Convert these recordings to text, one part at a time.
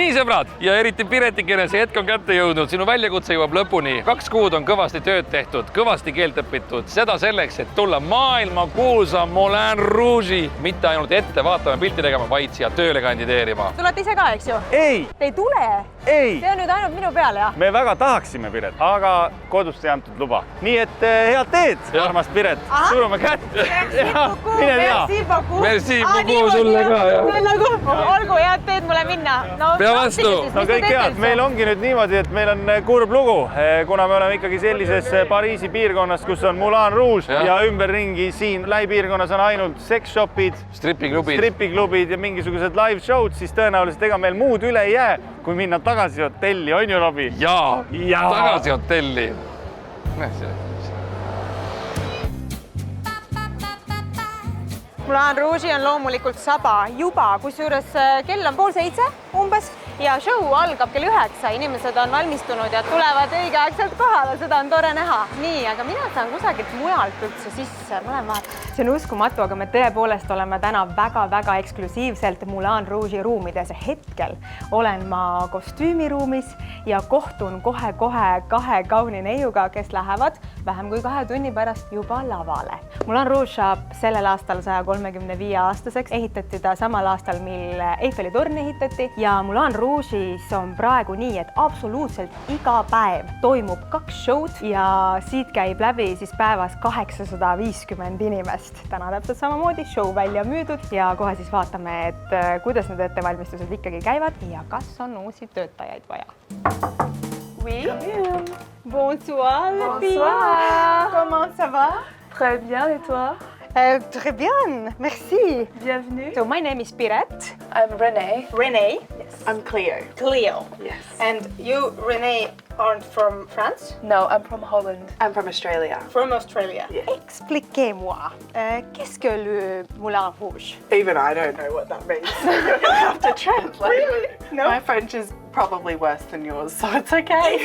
Nii sõbrad ja eriti Piretikene, see hetk on kätte jõudnud, sinu väljakutse jõuab lõpuni. 2 kuud on kõvasti tööd tehtud, kõvasti keelt õpitud, seda selleks, et tulla maailma kuulsa Moulin Rouge'i mitte ainult ette vaatama, pilti tegema, vaid siia tööle kandideerima. Tulete ise ka, eks ju? Ei! Te ei tule? Ei! See on nüüd ainult minu peale, jah? Me väga tahaksime, Piret, aga kodust ei antud luba. Nii et head teed, armas Piret. Surume kätt. Merci beaucoup. Merci beaucoup sulle ka. Olgu, head teed mulle minna. Pea vastu. No kõik head. Meil ongi nüüd niimoodi, et meil on kurb lugu, kuna me oleme ikkagi sellises Pariisi piirkonnas, kus on Moulin Rouge ja ümberringi siin lähipiirkonnas on ainult seksshopid, stripiklubid ja mingisugused live show'd, siis tõenäoliselt ega meil muud üle ei jää, kui minna tagasi hotelli, on ju, Robi? Jaa, tagasi hotelli. Moulin Rouge'i on loomulikult saba juba, kusjuures kell on 6:30 umbes ja show algab kell 9. Inimesed on valmistunud ja tulevad õigeaegselt kohale, seda on tore näha. Nii, aga mina saan kusagilt mujalt üldse sisse. See on uskumatu, aga me tõepoolest oleme täna väga-väga eksklusiivselt Moulin Rouge'i ruumides. Hetkel olen ma kostüümiruumis ja kohtun kohe-kohe 2 kauni neiuga, kes lähevad vähem kui 2 tunni pärast juba lavale. Moulin Rouge saab sellel aastal 135-aastaseks. Ehitati ta samal aastal, mil Eiffeli torn ehitati ja Moulin Rouge'is on praegu nii, et absoluutselt iga päev toimub 2 show'd ja siit käib läbi siis päevas 850 inimest. Täna täpselt samamoodi show välja müüdud ja kohe siis vaatame, et kuidas need ettevalmistused ikkagi käivad ja kas on uusi töötajaid vaja. Oui. Bonsoir. Bonsoir. Comment ça va? Très bien, et toi? Très bien, merci. Bienvenue. So my name is Piret. I'm Renee. Renee. Yes. I'm Cleo. Cleo. Yes. And you, Renee, aren't from France? No, I'm from Holland. I'm from Australia. From Australia. Yeah. Expliquez-moi, qu'est-ce que le Moulin Rouge? Even I don't know what that means. You're gonna have to translate. Really? No? My French is probably worse than yours, so it's okay.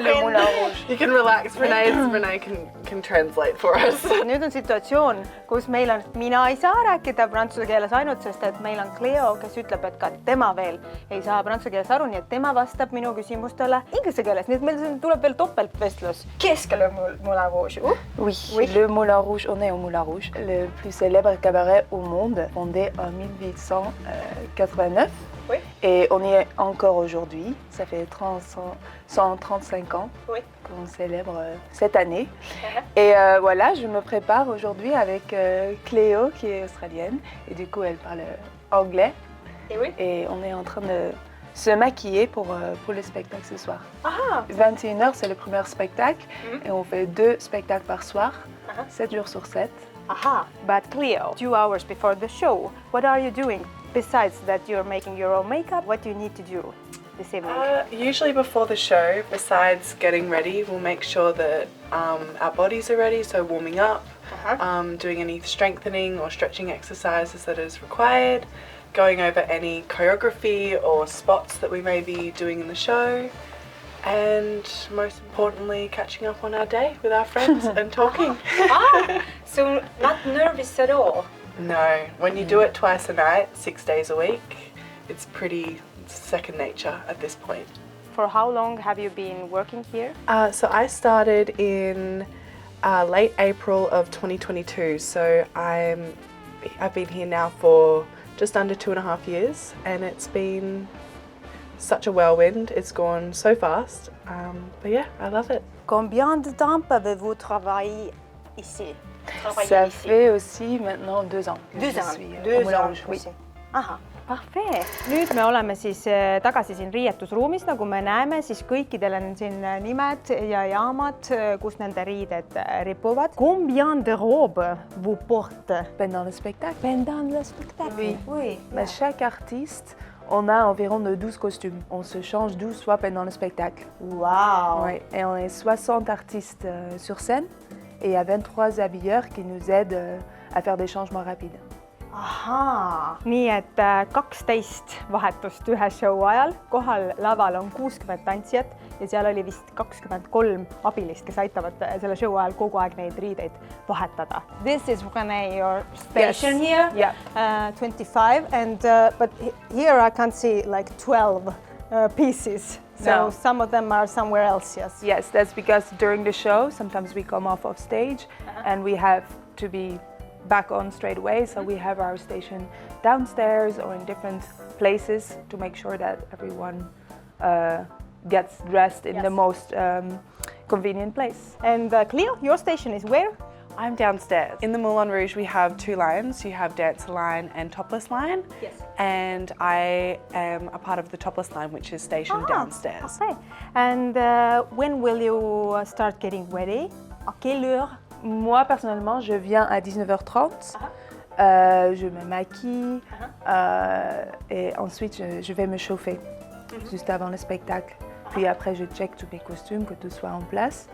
Le Moulin Rouge. You can relax. Renee can translate for us. Nüüd on situatsioon, kus meil on, mina ei saa rääkida prantsuse keeles ainult, sest et meil on Cleo, kes ütleb, et ka tema veel ei saa prantsuse keeles aru, nii et tema vastab minu küsimustele inglise keeles, nii et meil tuleb veel topeltvestlus. Qu'est-ce que le Moulin Rouge? Oui, le Moulin Rouge, on est au Moulin Rouge, le plus célèbre cabaret au monde, fondé en 1889. Oui. Et on y est encore aujourd'hui, ça fait 135 ans qu'on célèbre cette année. Et voilà, je me prépare aujourd'hui avec Cléo qui est australienne et du coup elle parle anglais. Et on est en train de se maquiller pour le spectacle ce soir. 21h c'est le premier spectacle et on fait 2 spectacles par soir, 7 jours sur 7. But Cleo, 2 hours before the show, what are you doing? Besides that you're making your own makeup, what do you need to do this evening? Usually before the show, besides getting ready, we'll make sure that our bodies are ready, so warming up, doing any strengthening or stretching exercises that is required, going over any choreography or spots that we may be doing in the show, and most importantly, catching up on our day with our friends and talking. So not nervous at all? No, when you do it twice a night, 6 days a week, it's pretty second nature at this point. For how long have you been working here? So I started in late April of 2022, so I've been here now for just under 2.5 years, and it's been such a whirlwind. It's gone so fast, but yeah, I love it. Combien de temps avez-vous travaillé ici? Ça fait aussi maintenant 2 ans. 2 ans aussi. Aha, parfait. Nüüd me oleme siis tagasi siin riietusruumis, nagu me näeme, siis kõikidel on siin nimed ja jaamad, kus nende riided ripuvad. Combien de robes vous portez? Pendant le spectacle. Pendant le spectacle. Oui. Mais chaque artiste, on a environ de 12 costumes. On se change 12 fois pendant le spectacle. Wow. Oui. Et on est 60 artistes sur scène et il y a 23 habilleurs qui nous aident à faire des changements rapides. ahaa, nii et 12 vahetust ühe show ajal, kohal laval on 60 tantsijat ja seal oli vist 23 abilist, kes aitavad selle show ajal kogu aeg neid riideid vahetada. This is Rene, your station here, 25 and but here I can't see like 12 pieces. So some of them are somewhere else, yes? Yes, that's because during the show, sometimes we come off of stage and we have to be back on straight away. So we have our station downstairs or in different places to make sure that everyone gets dressed in the most convenient place. And Cleo, your station is where? I'm downstairs. In the Moulin Rouge, we have 2 lines. You have dancer line and topless line. Yes. And I am a part of the topless line, which is stationed downstairs. Okay. And when will you start getting ready? À quelle heure? Moi, personnellement, je viens à 19h30. Je me maquille et ensuite je vais me chauffer juste avant le spectacle. Puis après, je check tous mes costumes, que tout soit en place.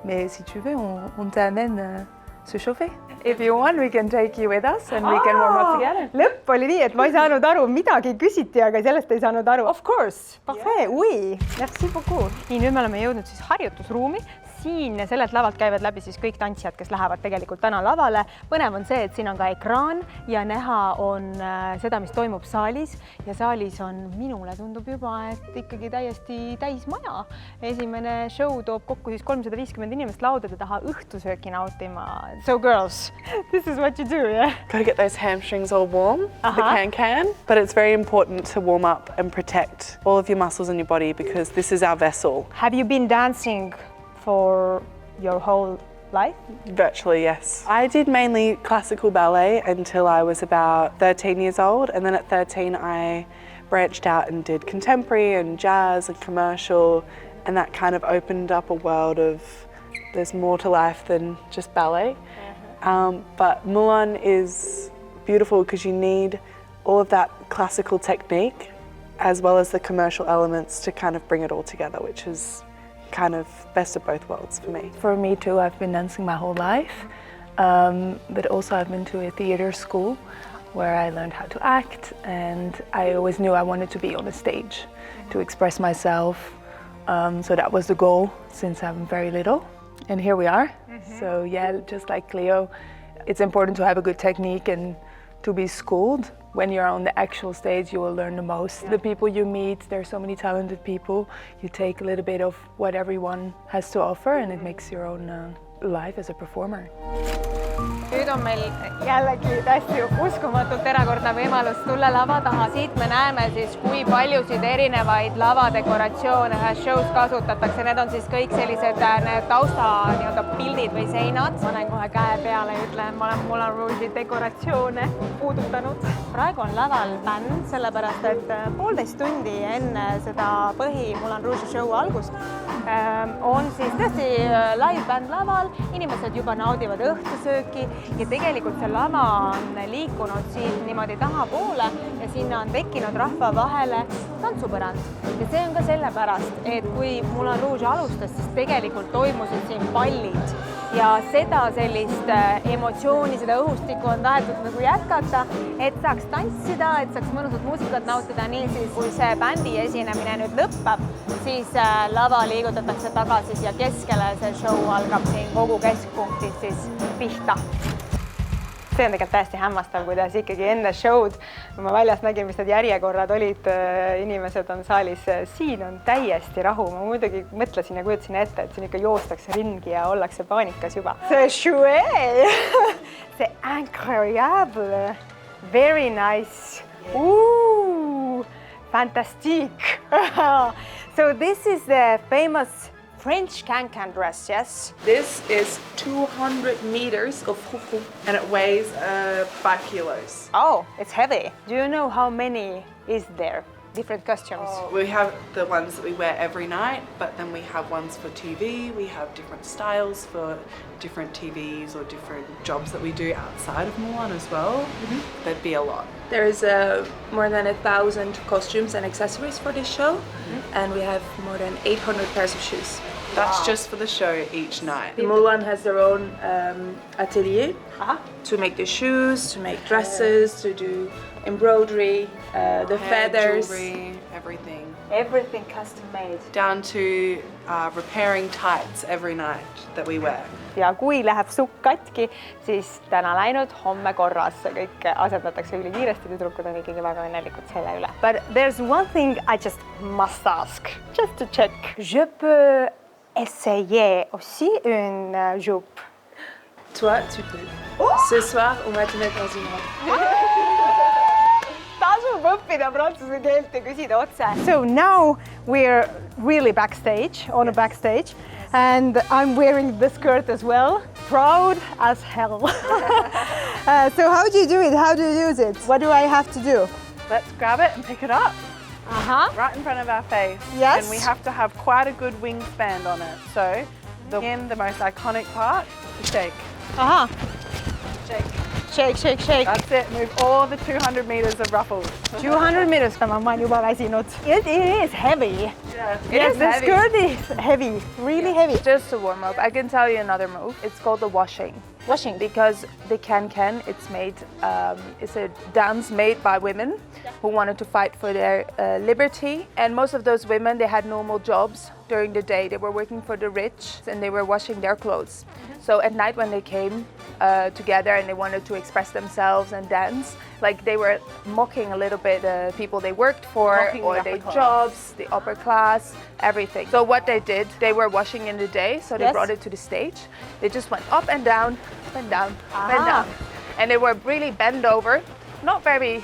Mais si tu veux, on t'amène se chauffer. If you want, we can take you with us and we can warm up together. Lõpp oli nii, et ma ei saanud aru, midagi küsiti, aga sellest ei saanud aru. Of course, parfait, oui, merci beaucoup. Nii, nüüd me oleme jõudnud siis harjutusruumi. Siin sellelt lavalt käivad läbi siis kõik tantsijad, kes lähevad tegelikult täna lavale. Põnev on see, et siin on ka ekraan ja näha on seda, mis toimub saalis. Ja saalis on, minule tundub juba, et ikkagi täiesti täis maja. Esimene show toob kokku siis 350 inimest laudade taha õhtusööki nautima. So girls, this is what you do, yeah? Gotta get those hamstrings all warm, the can-can. But it's very important to warm up and protect all of your muscles in your body because this is our vessel. Have you been dancing for your whole life? Virtually, yes. I did mainly classical ballet until I was about 13 years old, and then at 13 I branched out and did contemporary and jazz and commercial, and that kind of opened up a world of there's more to life than just ballet. But Moulin is beautiful because you need all of that classical technique as well as the commercial elements to kind of bring it all together, which is kind of best of both worlds for me. For me too, I've been dancing my whole life, but also I've been to a theater school where I learned how to act, and I always knew I wanted to be on the stage to express myself. So that was the goal since I'm very little, and here we are. So yeah, just like Cleo, it's important to have a good technique and to be schooled. When you're on the actual stage, you will learn the most. The people you meet, there's so many talented people. You take a little bit of what everyone has to offer and it makes your own life as a performer. Nüüd on meil jällegi täiesti uskumatult erakordne võimalus tulla lava taha. Siit me näeme siis, kui paljusid erinevaid lavadekoratsioone ühes shows kasutatakse. Need on siis kõik sellised tausta pildid või seinad. Ma näen kohe käe peale ja ütlen, ma olen Moulin Rouge'i dekoratsioone puudutanud. Praegu on laval bänd, sellepärast et 1,5 tundi enne seda põhi Moulin Rouge'i show algust on siis tõesti live bänd laval. Inimesed juba naudivad õhtusööki. Ja tegelikult see lava on liikunud siin niimoodi tahapoole ja sinna on tekkinud rahva vahele tantsupõrand. Ja see on ka sellepärast, et kui Moulin Rouge alustas, siis tegelikult toimusid siin pallid ja seda sellist emotsiooni, seda õhustikku on tahetud nagu jätkata, et saaks tantsida, et saaks mõnusat muusikat nautida. Nii siis, kui see bändi esinemine nüüd lõppab, siis lava liigutatakse tagasi ja keskele see show algab siin kogu keskpunktis siis pihta. See on tegelikult täiesti hämmastav, kuidas ikkagi enne show'd, kui ma väljast nägin, mis need järjekorrad olid, inimesed on saalis, siin on täiesti rahu. Ma muidugi mõtlesin ja kujutasin ette, et siin ikka joostakse ringi ja ollakse paanikas juba. See chouette! See incroyable! Very nice! Ooh! Fantastique! So this is the famous French can-can dress, yes? This is 200 meters of fufu and it weighs 5 kilos. Oh, it's heavy. Do you know how many is there? Different costumes? We have the ones that we wear every night, but then we have ones for TV. We have different styles for different TVs or different jobs that we do outside of Moulin as well. There'd be a lot. There is more than 1,000 costumes and accessories for this show, and we have more than 800 pairs of shoes. That's just for the show each night. Moulin has their own atelier to make the shoes, to make dresses, to do embroidery, the Hair, feathers. jewelry, everything. Everything custom made. Down to repairing tights every night that we wear. ja kui läheb sukk katki, siis täna läinud, homme korras, see kõik asendatakse ülikiiresti, tüdrukud on ikkagi väga õnnelikud selle üle. But there's one thing I just must ask, just to check. Je peux essayer aussi une jupe? Toi, tu peux. Ce soir, on va te mettre dans une robe. Tasub õppida prantsuse keelt ja küsida otse. So now we're really backstage, on a backstage. And I'm wearing the skirt as well. Proud as hell. So how do you do it? How do you use it? What do I have to do? Let's grab it and pick it up right in front of our face. Yes. And we have to have quite a good wingspan on it. So the most iconic part, the shake. Shake. Shake, shake, shake. That's it. Move all the 200 meters of ruffles. 200 meters. Ma olen juba väsinud. It is heavy. Yeah, Yes, the skirt is heavy, really heavy. Just to warm up, I can tell you another move. It's called the washing. Washing. Because the can-can, it's made, it's a dance made by women who wanted to fight for their liberty. And most of those women, they had normal jobs during the day. They were working for the rich and they were washing their clothes. So at night when they came together and they wanted to express themselves and dance, like they were mocking a little bit the people they worked for or their jobs, the upper class, everything. So what they did, they were washing in the day, so they brought it to the stage. They just went up and down, up and down, up and down. And they were really bent over, not very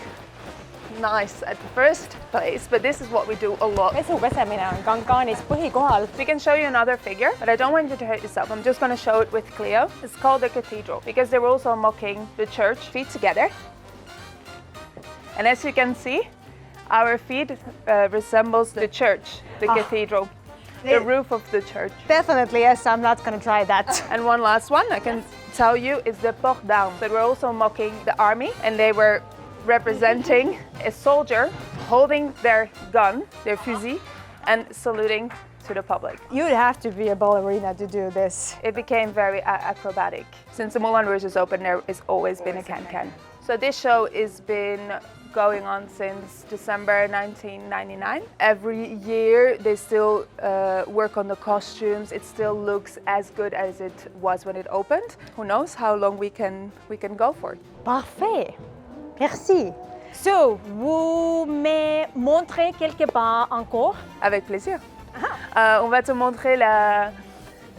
nice at the first place, but this is what we do a lot. Pesupesemine on Cancaanis põhikohal. We can show you another figure, but I don't want you to hurt yourself. I'm just going to show it with Cleo. It's called the cathedral because they were also mocking the church. Feet together. And as you can see, our feet resembles the church, the cathedral, the roof of the church. Definitely, yes, I'm not going to try that. And one last one I can tell you is the port d'armes. They were also mocking the army and they were representing a soldier holding their gun, their fusil, and saluting to the public. You'd have to be a ballerina to do this. It became very acrobatic. Since the Moulin Rouge is open, there has always been a can-can. So this show has been going on since December 1999. Every year they still work on the costumes. It still looks as good as it was when it opened. Who knows how long we can go for. Parfait. Merci. So, vous me montrez quelque part encore? Avec plaisir. On va te montrer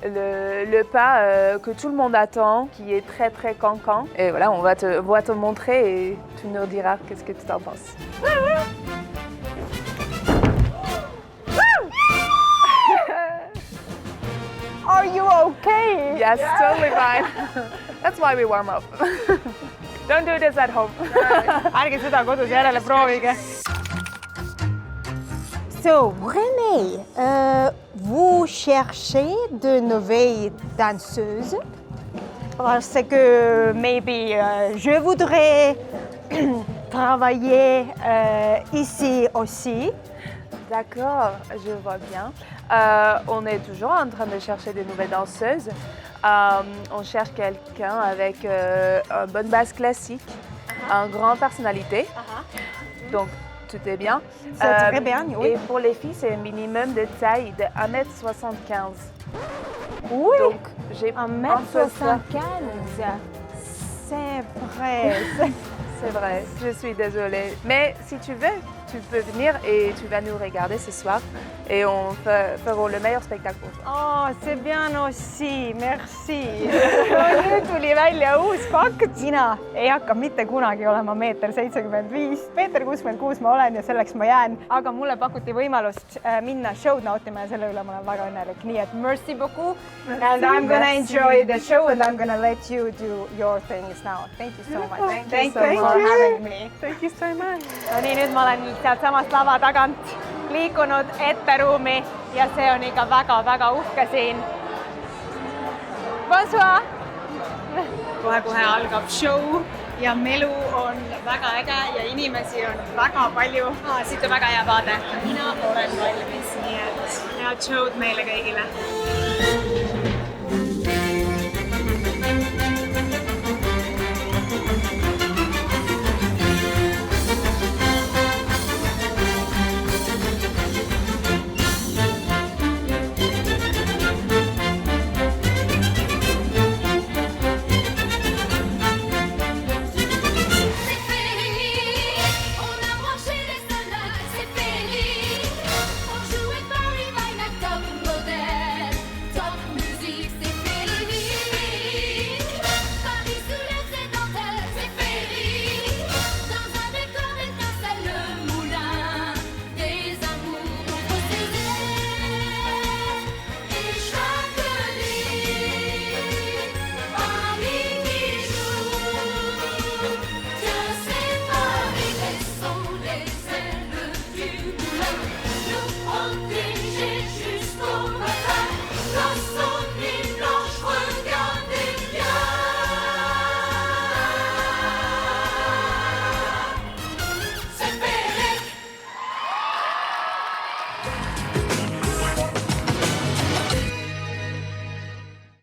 le pas que tout le monde attend, qui est très très cancan. Et voilà, on va te montrer et tu nous diras qu'est-ce que tu t'en penses. Are you okay? Yes, totally fine. That's why we warm up. Don't do this at home. Ärge seda kodus järele proovige. So, René, vous cherchez de nouvelles danseuses parce que maybe je voudrais travailler ici aussi. D'accord, je vois bien. On est toujours en train de chercher de nouvelles danseuses. On cherche quelqu'un avec une bonne base classique, une grande personnalité. Donc, tout est bien. C'est très bien, oui. Et pour les filles, c'est un minimum de taille de 1m75. Oui, Donc, j'ai 1m75. C'est vrai. C'est vrai, je suis désolée. Mais si tu veux, tu peux venir et tu vas nous regarder ce soir et on fera le meilleur spectacle pour toi. Oh, c'est bien aussi, merci. Nüüd tuli välja uus fakt. Mina ei hakka mitte kunagi olema 1,75 m, 1,66 m ma olen ja selleks ma jään. Aga mulle pakuti võimalust minna show'd nautima ja selle üle ma olen väga õnnelik. Nii et merci beaucoup. And I'm gonna enjoy the show and I'm gonna let you do your things now. Thank you so much. Thank you for having me. Thank you so much. No nii, nüüd ma olen sealt samast lava tagant liikunud etteruumi ja see on ikka väga-väga uhke siin. Bonsoir! Kohe algab show ja melu on väga äge ja inimesi on väga palju. Siit on väga hea vaade. Mina olen valmis, nii et head show'd meile kõigile!